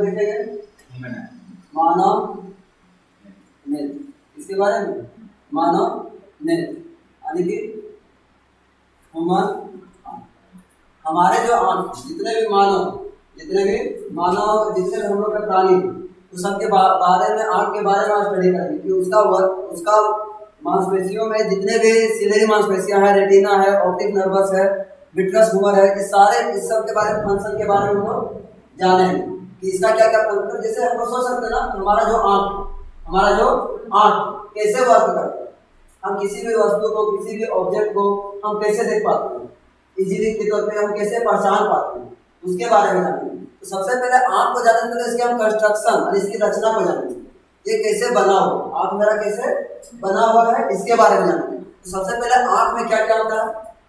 देखेंगे मानव नेत्र, इसके बारे में मानव नेत्र यानी कि हमारे जो जितने भी मानव जितने हम लोग का प्राणी उस सबके बारे में आँख के बारे में स्टडी करेंगे कि उसका मांसपेशियों में जितने भी सिलेरी मांसपेशियां है, रेटिना है, ऑप्टिक नर्वस है, विट्रस ह्यूमर है, कि सारे इस सब के बारे में फंक्शन के बारे में हम लोग जानेंगे कि इसका क्या क्या फंक्शन। जैसे हम लोग सोच सकते हैं ना, हमारा जो आँख कैसे वर्क करता है, हम किसी भी वस्तु को, किसी भी ऑब्जेक्ट को हम कैसे देख पाते हैं, इजीली के तौर पे हम कैसे पहचान पाते हैं, उसके बारे में जानेंगे। तो सबसे पहले आँख को जानने के लिए इसके हम कंस्ट्रक्शन और इसकी रचना को जानेंगे, ये कैसे बना हो, आँख मेरा कैसे बना हुआ है, इसके बारे में जानेंगे। तो सबसे पहले आँख में क्या क्या होता है,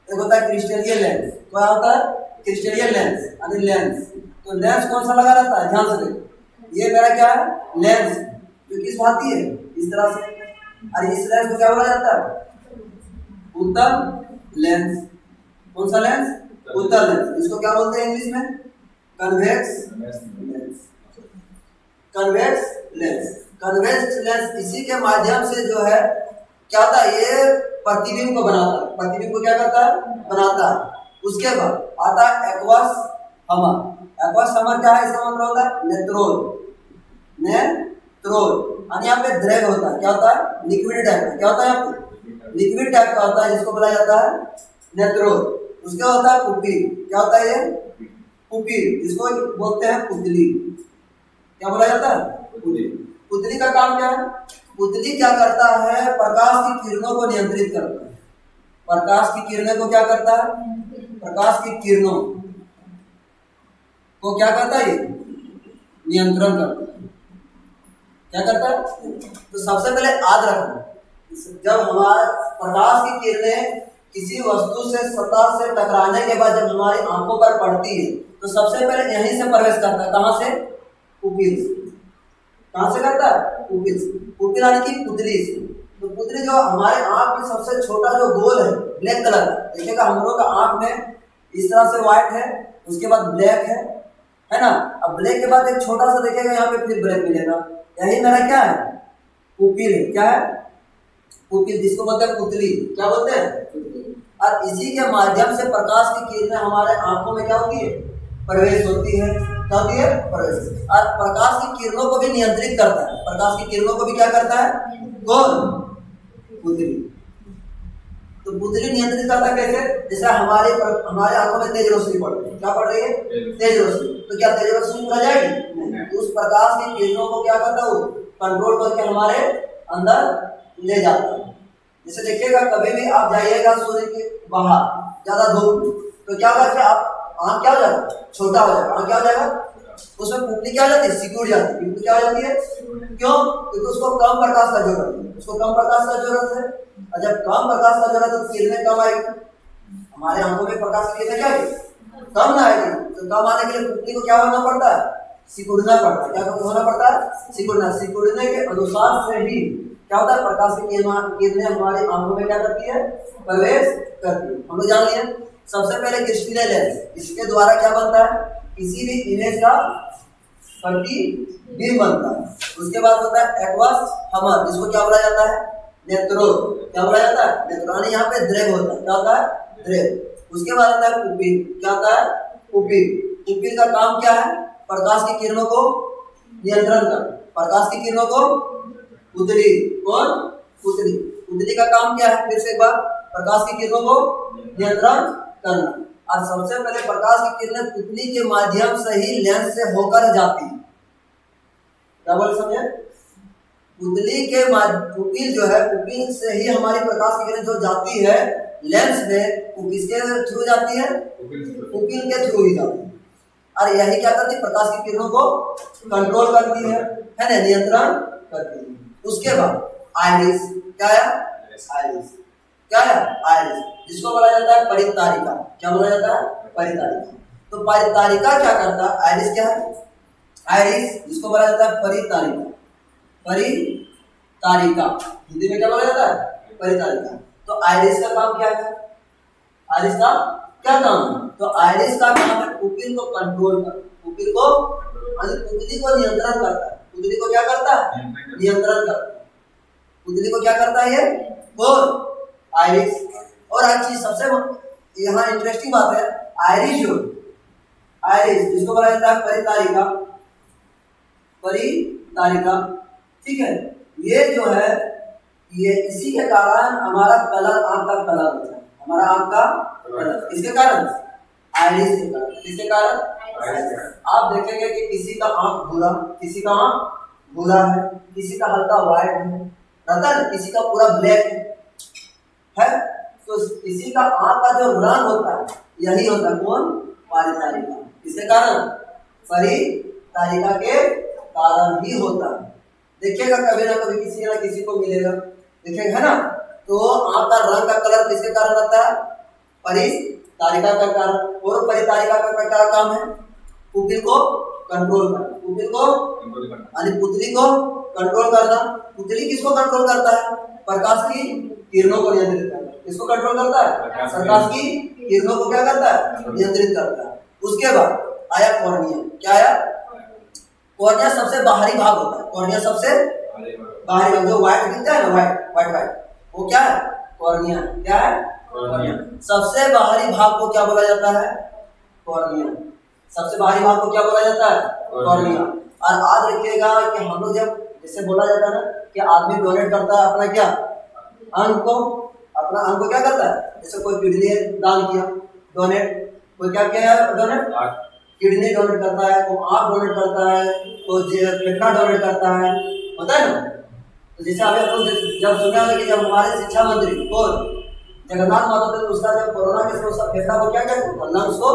एक होता है क्रिस्टलीय लेंस। क्या होता है? क्रिस्टलीय लेंस यानी लेंस। तो लेंस कौन सा लगा रहता है, ध्यान से देखो, ये मेरा क्या है लेंस, जो किस भांति है इस तरह से, और इस लेंस को क्या बोला जाता है, उत्तल लेंस। कौन सा लेंस? उत्तल लेंस। इसको क्या बोलते हैं इंग्लिश में? Convex lens. Convex lens. Convex lens इसी के माध्यम से जो है क्या होता है, ये प्रतिबिंब को बनाता है। प्रतिबिंब को क्या करता है? बनाता है। उसके बाद आता है एक्वस हमर। एक्वस हमर क्या है, इसका मतलब होता है नेत्रोल। यानी यहाँ पे द्रव होता है, क्या होता है, लिक्विड टाइप का। क्या होता है यहाँ पे? लिक्विड टाइप का होता है, जिसको बोला जाता है नेत्रोल। उसके होता है पुपिल। क्या होता है ये? पुपिल, जिसको बोलते हैं पुतली। क्या बोला जाता है? पुतली का काम क्या है? पुतली क्या करता है, प्रकाश की किरणों को नियंत्रित करता है। प्रकाश की किरणों को क्या करता है? प्रकाश की किरणों को क्या करता है, नियंत्रण करता है। क्या करता है? तो सबसे पहले याद रखना, जब हमारे प्रकाश की किरणें किसी वस्तु से सतह से टकराने के बाद जब हमारी आंखों पर पड़ती है, तो सबसे पहले यहीं से प्रवेश करता है। कहां से? पुपिल से। कहां से करता है? पुपिल से। पुपिल यानी कि पुतली से। तो पुतली जो हमारे आंख में सबसे छोटा जो गोल है, ब्लैक कलर का, देखिएगा हम लोग का आंख में इस तरह से व्हाइट है, उसके बाद ब्लैक है ना। अब ब्लैक के बाद एक छोटा सा देखिएगा यहाँ पे फिर ब्लैक मिलेगा, यही मेरा क्या है, पुपिल है। क्या है? पुपिल, जिसको बोलते हैं पुतली। क्या बोलते हैं? और इसी के माध्यम से प्रकाश की किरणें हमारे आंखों में क्या होती है, प्रवेश होती है। क्या होती है? प्रवेश। और प्रकाश की किरणों को भी नियंत्रित करता है। प्रकाश की किरणों को भी क्या करता है? कौन? पुतली। तो पुतली नियंत्रित करता है कैसे? जैसे हमारे आंखों में तेज रोशनी पड़ रही है। क्या पड़ रही है? तेज रोशनी। तो क्या तेज रोशनी पूरा जाएगी? तो उस प्रकाश की किरणों को क्या करता है, कंट्रोल करके हमारे अंदर ले जाता है। जैसे देखिएगा, कभी भी आप जाइएगा सूर्य के बाहर ज्यादा धूप, तो क्या होगा कि आप आँख क्या हो जाएगा, छोटा हो जाएगा। आँख क्या हो जाएगा, उसमें पुतली क्या हो जाती है, सिकुड़ जाती है। पुतली क्या हो जाती है? क्यों? क्योंकि उसको कम प्रकाश का जरूरत है। उसको कम प्रकाश का जरूरत है, और जब कम प्रकाश का जरूरत है तो किरणें कम आएगी। हमारे आंखों में प्रकाश की किरणें क्या आएगी, कम ना आएगी। तो कम आने के लिए पुतली को क्या होना पड़ता है, सिकुड़ना पड़ता है। क्या होना पड़ता है? सिकुड़ना। सिकुड़ने के अनुसार से ही क्या होता है, प्रकाश की किरणें हमारी आंखों में क्या करती है, प्रवेश करती है। हम लोग जान लिए सबसे पहले क्रिस्टलीय लेंस, इसके द्वारा क्या बनता है, किसी भी इमेज का प्रतिबिंब बनता है। उसके बाद होता है एक्वस हमर, जिसको क्या बोला जाता है, नेत्रोल। क्या बोला जाता है? नेत्रोल। यहाँ पे द्रव होता है। क्या होता है? द्रव। उसके बाद आता है पुपिल। क्या होता है? पुपिल। पुपिल का काम क्या है, प्रकाश की किरणों को नियंत्रण करना। प्रकाश की किरणों को पुतली। कौन? पुतली। पुतली का काम क्या है, फिर से एक बार, प्रकाश की किरणों को नियंत्रण करना। और सबसे पहले प्रकाश की किरणें पुतली के माध्यम से ही लेंस से होकर जाती है। क्या बोल समझे? पुतली के पुपिल जो है, पुपिल से ही हमारी प्रकाश की किरण जो जाती है लेंस में, वो किसके थ्रू जाती है, पुपिल के थ्रू ही जाती है। और यही क्या करती है, प्रकाश की किरणों को कंट्रोल करती है ना, नियंत्रण करती है। उसके बाद आइरिस। क्या है? आइरिस। क्या है? आइरिस, जिसको बोला जाता है परितारिका। क्या बोला जाता है? परितारिका। तो परितारिका क्या करता है, आइरिस क्या है, आइरिस जिसको बोला जाता है परितारिका। परितारिका हिंदी में क्या बोला जाता है, परितारिका। तो आइरिस का काम क्या है, आइरिस का क्या काम है, तो आइरिस का काम है पुपिल को कंट्रोल करना। पुपिल को पुतली को नियंत्रण करता है। पुतली को क्या करता है? नियंत्रण करता है। पुतली को क्या करता है? ये कौन? आयरिस। और एक चीज सबसे यहाँ इंटरेस्टिंग बात है, आयरिस जो आयरिस जिसको बोला जाता है परितारिका, परितारिका, ठीक है, ये जो है ये इसी के कारण हमारा कलर, आंख का कलर होता है, हमारा आंख का कलर इसके कारण, आयरिस के कारण। किसके कारण? आप देखेंगे कि किसी का आंख भूरा, किसी का आंख भूरा है, किसी का हल्का व्हाइट है, रहता है, किसी का पूरा ब्लैक है। तो किसी का आंख का जो रंग होता है यही होता है कौन? परितारिका। किसके कारण? परितारिका के कारण ही होता है। देखिएगा कभी ना कभी किसी ना किसी को मिलेगा, देखेंगे है ना। तो आंख का रंग का कलर किसके कारण रहता है? परितारिका का कारण। और परितारिका का क्या काम है? पुपिल को कंट्रोल करना, पुपिल को यानी पुतली को कंट्रोल करना। पुतली किसको कंट्रोल करता है? प्रकाश की किरणों को नियंत्रित करता है। किसको कंट्रोल करता है? प्रकाश की किरणों को क्या करता है? नियंत्रित करता है। उसके बाद आया कॉर्निया। क्या आया? कॉर्निया सबसे बाहरी भाग होता है। कॉर्निया सबसे बाहरी भाग, जो व्हाइट दिखता है ना, व्हाइट, वो क्या है? कॉर्निया। क्या है? कॉर्निया। सबसे बाहरी भाग को क्या बोला जाता है? कॉर्निया। सबसे बाहरी भाग को क्या बोला जाता है? कॉर्निया। और आज देखिएगा कि हम लोग जब जैसे बोला जाता है ना कि आदमी डोनेट करता है अपना क्या अंग को, अपना अंग को क्या करता है? जैसे कोई किडनी दान किया, डोनेट, कोई क्या किया डोनेट? किडनी डोनेट करता है, कोई आंख डोनेट करता है, कोई फेफड़ा डोनेट करता है, होता है ना। तो जैसे अभी हम लोग जब सुना है कि जब हमारे शिक्षा मंत्री कौन जगन्नाथ महतो थे, उसका जब कोरोना के समय उसका फेफड़ा को क्या किया, लंग्स को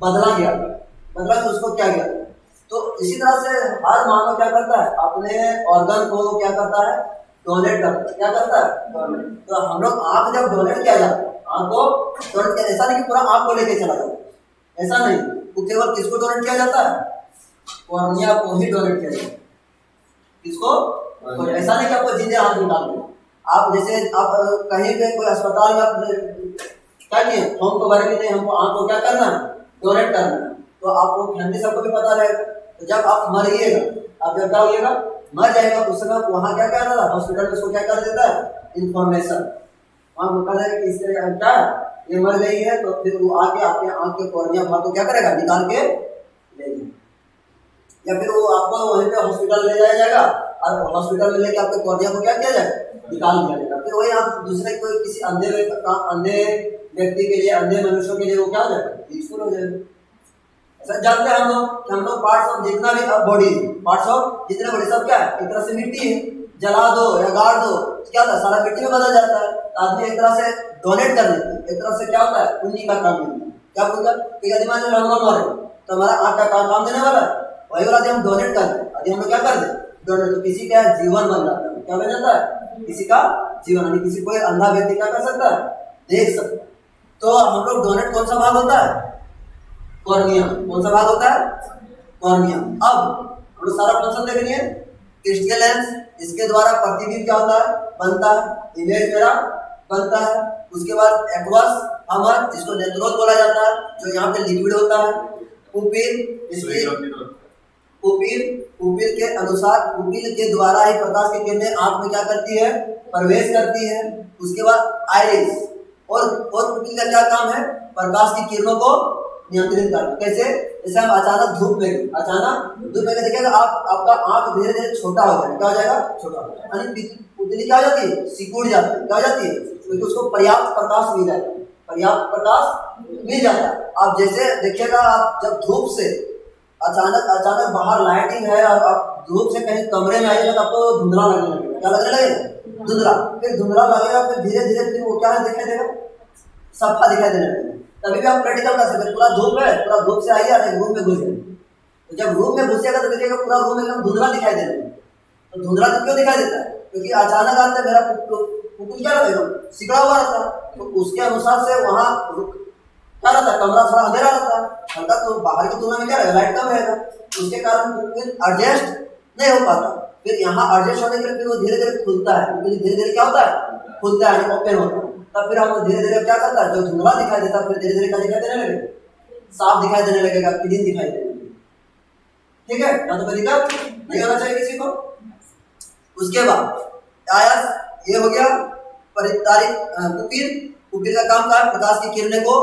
बदला गया, बदला तो उसको क्या गया। तो इसी तरह से हर मानव क्या करता है? अपने ऑर्गन को क्या करता है? डोनेट करता है। क्या करता है? डोनेट। तो हम लोग आंख जब डोनेट किया जाता है, आंख को डोनेट किया, ऐसा नहीं कि पूरा आंख को लेके चला जाता, ऐसा नहीं। तो केवल किसको डोनेट किया जाता है? कॉर्निया को ही डोनेट किया जाता है। किसको? तो ऐसा नहीं कि आपको जिंदे हाथ निकाल दो। आप जैसे आप कहीं पे कोई अस्पताल में आप क्या किए, फॉर्म तो भरे नहीं, हमको आंख को क्या करना है? डोनेट करना है। तो आपको फैमिली सबको भी पता रहेगा। तो जब आप मरिएगा, आप जब क्या होइएगा, मर जाएगा, उस समय वहाँ क्या कर रहा है? हॉस्पिटल में उसको क्या कर देता है? इन्फॉर्मेशन वहाँ बता देगा कि इससे क्या ये मर गई है। तो फिर वो आके आपके आंख के कॉर्निया भाग को क्या करेगा? निकाल के ले जाएगा, या फिर वो आपको वहीं पे हॉस्पिटल ले जाया जाएगा और हॉस्पिटल में लेके आपके कॉर्निया को क्या किया जाएगा? निकाल दिया जाएगा। फिर वही आप दूसरे कोई किसी अंधे व्यक्ति के लिए, अंधे मनुष्यों के लिए वो क्या हो जाएगा? यूजफुल हो जाएगा। ऐसा जानते हैं हम लोग पार्ट्स ऑफ जितना भी बॉडी, पार्ट्स ऑफ जितने बॉडी सब क्या है? एक तरह से मिट्टी है, जला दो या गाड़ दो क्या था? सारा मिट्टी में बदल जाता है। आदमी एक तरह से डोनेट कर देते हैं, एक तरह से क्या होता है? पुण्य का काम मिलता है। क्या बोलता है कि यदि मान लो हम मरे तो हमारा आंख का काम देने वाला है, वही वाला यदि हम डोनेट कर दें, यदि हम लोग क्या कर दें? डोनेट, तो किसी का जीवन बन जाता है। क्या बन जाता है? किसी का जीवन, यानी किसी कोई अंधा व्यक्ति क्या कर सकता है? देख सकता है। तो हम लोग डोनेट कौन सा भाग होता है? कॉर्निया। कौन सा भाग होता है? कॉर्निया। अब हम लोग सारा फंक्शन देख रही है। क्रिस्टल लेंस, इसके द्वारा प्रतिबिंब क्या होता है? बनता है, इमेज मेरा बनता है। उसके बाद एक्वस हमर, जिसको नेत्रोल बोला जाता है, जो यहाँ पे लिक्विड होता है। पुपिल, इसकी पुपिल के अनुसार, पुपिल के द्वारा ही प्रकाश की किरणें आंख में क्या करती है? प्रवेश करती है। उसके बाद आइरिस, और पुपिल का क्या काम है? प्रकाश की किरणों को नियंत्रित करना। कैसे? जैसे हम अचानक धूप में देखिएगा आपका आंख धीरे धीरे छोटा हो जाएगा। क्या हो जाएगा? छोटा। यानी पुतली क्या हो जाती है? सिकुड़ जाती है। क्या हो जाती है? क्योंकि उसको पर्याप्त प्रकाश मिल जाता है, पर्याप्त प्रकाश मिल जाता है। आप जैसे देखिएगा, आप जब धूप से अचानक बाहर लाइटिंग है और आप धूप से कहीं कमरे में आइएगा तो आपको धुंधला लगने लगेगा। क्या लगने लगेगा? धुंधला। फिर धुंधला लगेगा, फिर धीरे धीरे फिर वो क्या दिखाई देगा? सफा दिखाई देने लगेगा। तभी भी हम प्रैक्टिकल कर सकते हैं। पूरा धूप है, पूरा धूप से आइए और रूम में घुस जाए, तो जब रूम में घुसेगा तो देखिएगा पूरा रूम एकदम धुंधला दिखाई दे रहा है। तो धुंधला तो क्यों दिखाई देता है? क्योंकि अचानक आते मेरा पुतुल क्या रहता है? सिकड़ा हुआ रहता है। तो उसके अनुसार से वहाँ क्या रहता है? कमरा थोड़ा अंधेरा रहता है, हल्का, तो बाहर की तुलना में क्या रहेगा? लाइट कम रहेगा। उसके कारण एडजस्ट नहीं हो पाता। फिर यहाँ एडजस्ट होने के लिए फिर वो धीरे धीरे खुलता है। धीरे धीरे क्या होता है? खुलता है, ओपन होता है। तब फिर हम धीरे धीरे क्या करता है? जो धुंधला दिखाई देता है फिर धीरे धीरे क्या दिखाई देने लगेगा? साफ दिखाई देने लगेगा, क्लीन दिखाई देने लगेगा। ठीक है, ना तो कोई दिक्कत नहीं होना चाहिए किसी को। उसके बाद आया ये हो गया परितारिक पुपिल। पुपिल का काम क्या है? प्रकाश की किरणें को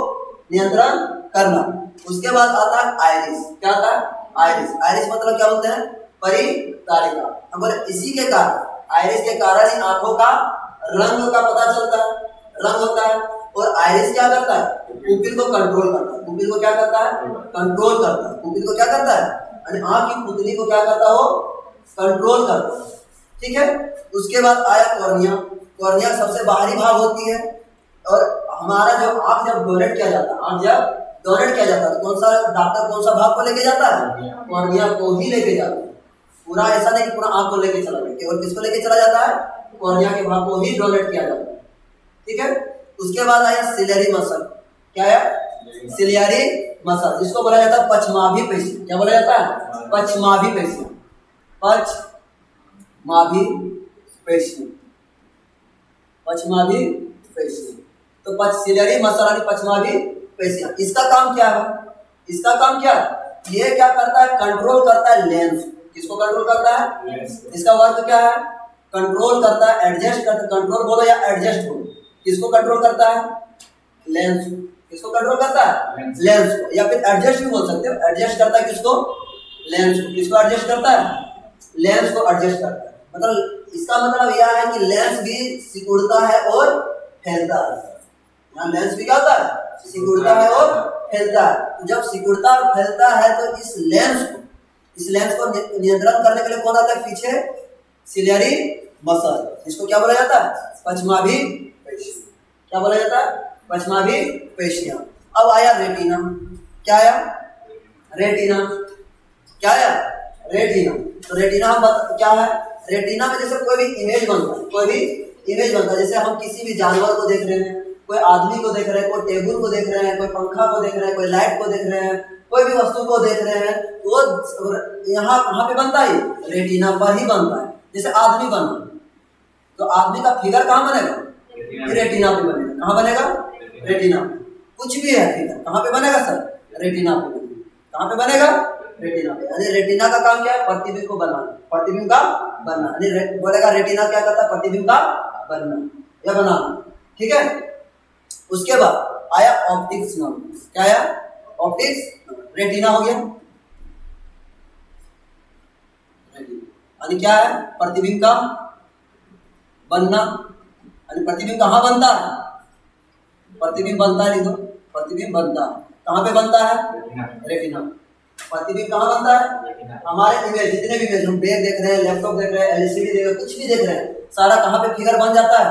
नियंत्रण करना। उसके बाद आता है आइरिस। क्या आता है? आइरिस। आइरिस मतलब क्या बोलते हैं? परितारिका। हम बोले इसी के कारण, आइरिस के कारण ही आंखों का रंग का पता चलता है, रंग होता है। और आइरिस क्या करता है? पुपिल को कंट्रोल करता है। पुपिल को क्या करता है? कंट्रोल करता है। पुपिल को क्या करता है? यानी आंख की पुतली को क्या करता हो? कंट्रोल करता है। ठीक है। उसके बाद आया कॉर्निया। कॉर्निया सबसे बाहरी भाग होती है। और हमारा जो आंख जब डोनेट किया जाता है, आंख जब डोनेट किया जाता है तो कौन सा डॉक्टर कौन सा भाग को लेके जाता है? कॉर्निया को ही लेके जाता है। पूरा ऐसा नहीं कि पूरा आंख को लेके चला जाए, केवल किसको लेके चला जाता है? कॉर्निया के भाग को ही डोनेट किया जाता है। ठीक है। उसके बाद आया सिलियरी मसल। क्या है? सिलियरी मसल, जिसको बोला जाता है पछमाभी पेशी। क्या बोला जाता है? पछमाभी पेशी। पछमाभी पेशी, पछमाभी पेशी। तो सिलियरी मसल यानी पछमाभी पेशियां, इसका काम क्या है? इसका काम क्या है? ये क्या करता है? कंट्रोल करता है लेंस। किसको कंट्रोल करता है? इसका वर्क क्या है? कंट्रोल करता है, एडजस्ट करता है। कंट्रोल बोलो या एडजस्ट बोलो, किसको कंट्रोल करता है? लेंस। किसको कंट्रोल करता है? लेंस को। या फिर एडजस्ट भी बोल सकते हो। एडजस्ट करता है किसको? लेंस को। किसको एडजस्ट करता है? लेंस को एडजस्ट करता है। मतलब इसका मतलब यह है कि लेंस भी सिकुड़ता है और फैलता है। यहाँ लेंस भी क्या होता है? सिकुड़ता है और फैलता है। तो जब सिकुड़ता और फैलता है तो इस लेंस को नियंत्रण करने के लिए कौन आता है पीछे? Ciliary muscle. इसको क्या बोला जाता है? पछमाभी पेशी। क्या बोला जाता है? पछमाभी पेशियां। अब आया रेटिना। क्या आया? रेटिना। क्या आया? रेटिना। तो रेटिना क्या है? रेटिना में जैसे कोई भी इमेज बनता है, कोई भी इमेज बनता है। जैसे हम किसी भी जानवर को देख रहे हैं, कोई आदमी को देख रहे हैं, कोई टेबल को देख रहे हैं, कोई पंखा को देख रहे हैं, कोई लाइट को देख रहे हैं, कोई भी वस्तु को देख रहे हैं, तो यहाँ कहाँ पे बनता है? रेटिना पर ही बनता है। जैसे आदमी बना तो आदमी का फिगर कहाँ बनेगा? रेटिना पे बनेगा। कहाँ बनेगा? रेटिना। कुछ भी है फिगर, कहाँ पे बनेगा सर? रेटिना पे बनेगा। कहाँ पे बनेगा? रेटिना पे। यानी रेटिना का काम क्या है? प्रतिबिंब को बनाना, प्रतिबिंब का बनना। यानी बोलेगा रेटिना क्या करता है? प्रतिबिंब का बनना या बनाना। ठीक है। उसके बाद आया ऑप्टिक्स नर्व। क्या आया? ऑप्टिक्स। रेटिना हो गया, यानी क्या है? प्रतिबिंब का बनना। यानी प्रतिबिंब कहाँ बनता है? प्रतिबिंब बनता है, लिखो प्रतिबिंब बनता है। कहाँ पे बनता है? रेटिना। प्रतिबिंब कहाँ बनता है? हमारे इमेज, जितने भी इमेज हम बैग देख रहे हैं, लैपटॉप देख रहे हैं, एलसीडी देख रहे हैं, कुछ भी देख रहे हैं, सारा कहाँ पे फिगर बन जाता है?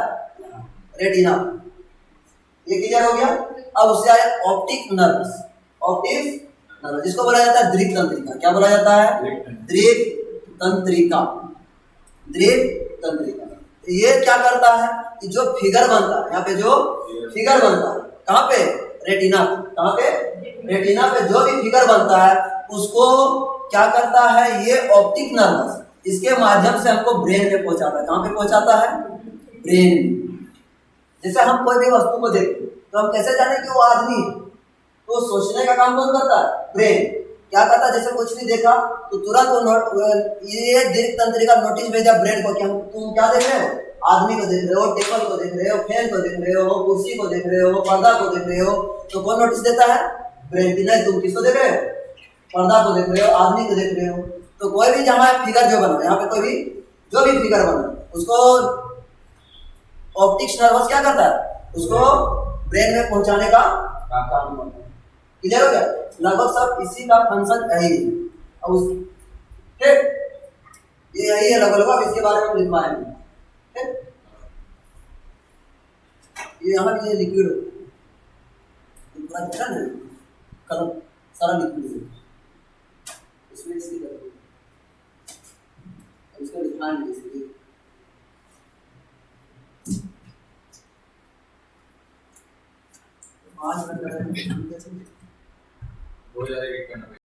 रेटिना। ये क्लियर हो गया। अब उससे आया ऑप्टिक नर्व। ऑप्टिक नर्व जिसको बोला जाता है दृक तंत्रिका। क्या बोला जाता है? दृक तंत्रिका। दृक तंत्रिका। ये क्या करता है कि जो फिगर बनता है, यहाँ पे जो फिगर बनता है, कहाँ पे? रेटिना। कहाँ पे? रेटिना पे जो भी फिगर बनता है उसको क्या करता है? ये ऑप्टिक नर्व इसके माध्यम से हमको ब्रेन में पहुंचाता है। कहाँ पे पहुंचाता है? ब्रेन में। जैसे हम कोई भी वस्तु को देखते तो हम कैसे जाने कि वो आदमी है? तो सोचने का काम कौन करता है? ब्रेन। क्या करता है? जैसे कुछ भी देखा तो तुरंत वो ये दृक तंत्रिका नोटिस भेजा ब्रेन को कि तुम क्या देख रहे हो? आदमी को देख रहे हो, टेबल को देख रहे हो, फैन को देख रहे हो, कुर्सी को देख रहे हो, पर्दा को देख रहे हो। तो कौन नोटिस देता है? ब्रेन। की नहीं, तुम किसको देख रहे हो? पर्दा को देख रहे हो, आदमी को देख रहे हो। तो कोई भी जहाँ फिगर जो बना, यहाँ पे कोई भी जो भी फिगर बना उसको ऑप्टिक्स नर्वस क्या करता है? उसको ब्रेन में पहुंचाने का काम करता है। क्लियर हो गया? लगभग सब इसी का फंक्शन यही है। ठीक, ये यही है लगभग। इसके बारे में लिखवाएंगे। ठीक, ये यहाँ भी लिक्विड पूरा दिखा ना, कलम सारा लिक्विड है इसमें। इसकी इसको लिखवाएंगे इसलिए आज हो जाएगा।